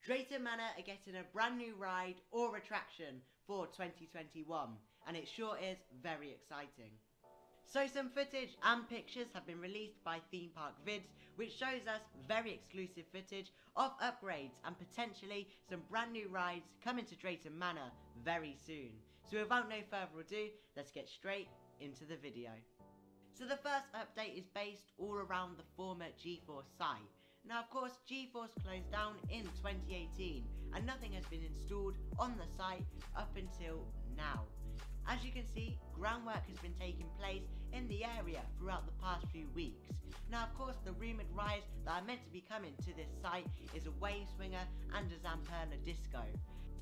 Drayton Manor are getting a brand new ride or attraction for 2021, and it sure is very exciting. So some footage and pictures have been released by Theme Park Vids, which shows us very exclusive footage of upgrades and potentially some brand new rides coming to Drayton Manor very soon. So without no further ado, let's get straight into the video. So the first update is based all around the former G-Force site. Now of course G-Force closed down in 2018 and nothing has been installed on the site up until now. As you can see, groundwork has been taking place in the area throughout the past few weeks. Now of course the rumoured rides that are meant to be coming to this site is a wave swinger and a Zamperla Disk'o.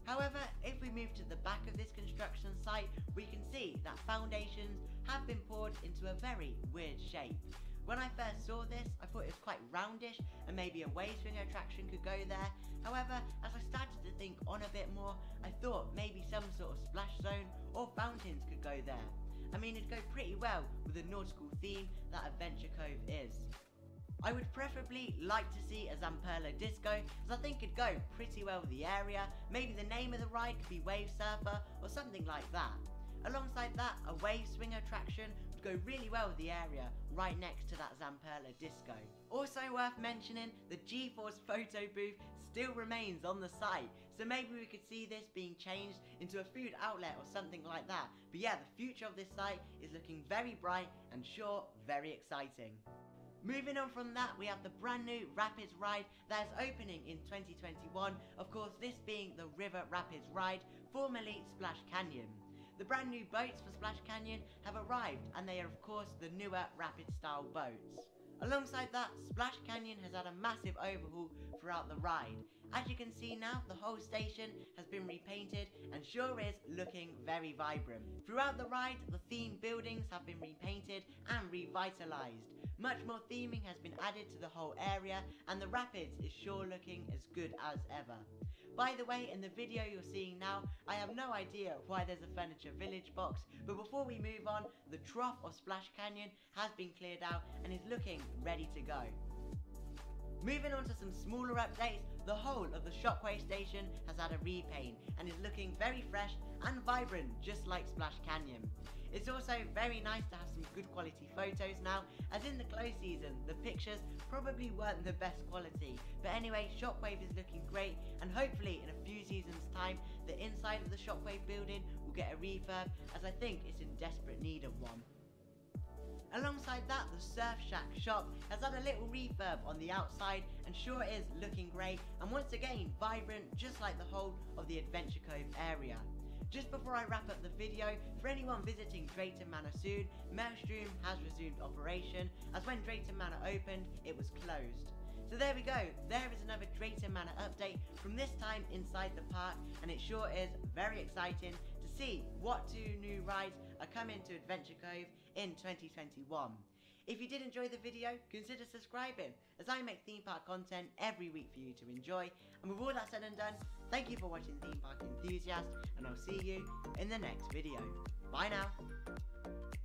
However, if we move to the back of this construction site, we can see that foundations have been poured into a very weird shape. When I first saw this, I thought it was quite roundish and maybe a wave swinger attraction could go there. However, as I started to think on a bit more, I thought maybe some sort of splash zone or fountains could go there. I mean, it'd go pretty well with the nautical theme that Adventure Cove is. I would preferably like to see a Zamperla Disk'o, as I think it'd go pretty well with the area. Maybe the name of the ride could be Wave Surfer or something like that. Alongside that, a wave swinger attraction would go really well with the area, right next to that Zamperla Disk'o. Also worth mentioning, the G-Force photo booth still remains on the site, so maybe we could see this being changed into a food outlet or something like that. But yeah, the future of this site is looking very bright and sure, very exciting. Moving on from that, we have the brand new Rapids ride that is opening in 2021, of course this being the River Rapids ride, formerly Splash Canyon. The brand new boats for Splash Canyon have arrived and they are of course the newer Rapid style boats. Alongside that, Splash Canyon has had a massive overhaul throughout the ride. As you can see now, the whole station has been repainted and sure is looking very vibrant. Throughout the ride, the themed buildings have been repainted and revitalised. Much more theming has been added to the whole area and the Rapids is sure looking as good as ever. By the way, in the video you're seeing now, I have no idea why there's a furniture village box, but before we move on, the trough of Splash Canyon has been cleared out and is looking ready to go. Moving on to some smaller updates, the whole of the Shockwave station has had a repaint and is looking very fresh and vibrant, just like Splash Canyon. It's also very nice to have some good quality photos now, as in the close season the pictures probably weren't the best quality. But anyway, Shockwave is looking great and hopefully in a few seasons time the inside of the Shockwave building will get a refurb, as I think it's in desperate need of one. Alongside that, the Surf Shack shop has had a little refurb on the outside and sure is looking great and once again vibrant, just like the whole of the Adventure Cove area. Just before I wrap up the video, for anyone visiting Drayton Manor soon, Maelstrom has resumed operation, as when Drayton Manor opened, it was closed. So there we go, there is another Drayton Manor update from this time inside the park, and it sure is very exciting to see what two new rides are coming to Adventure Cove in 2021. If you did enjoy the video, consider subscribing, as I make theme park content every week for you to enjoy. And with all that said and done, thank you for watching Theme Park Enthusiast, and I'll see you in the next video. Bye now.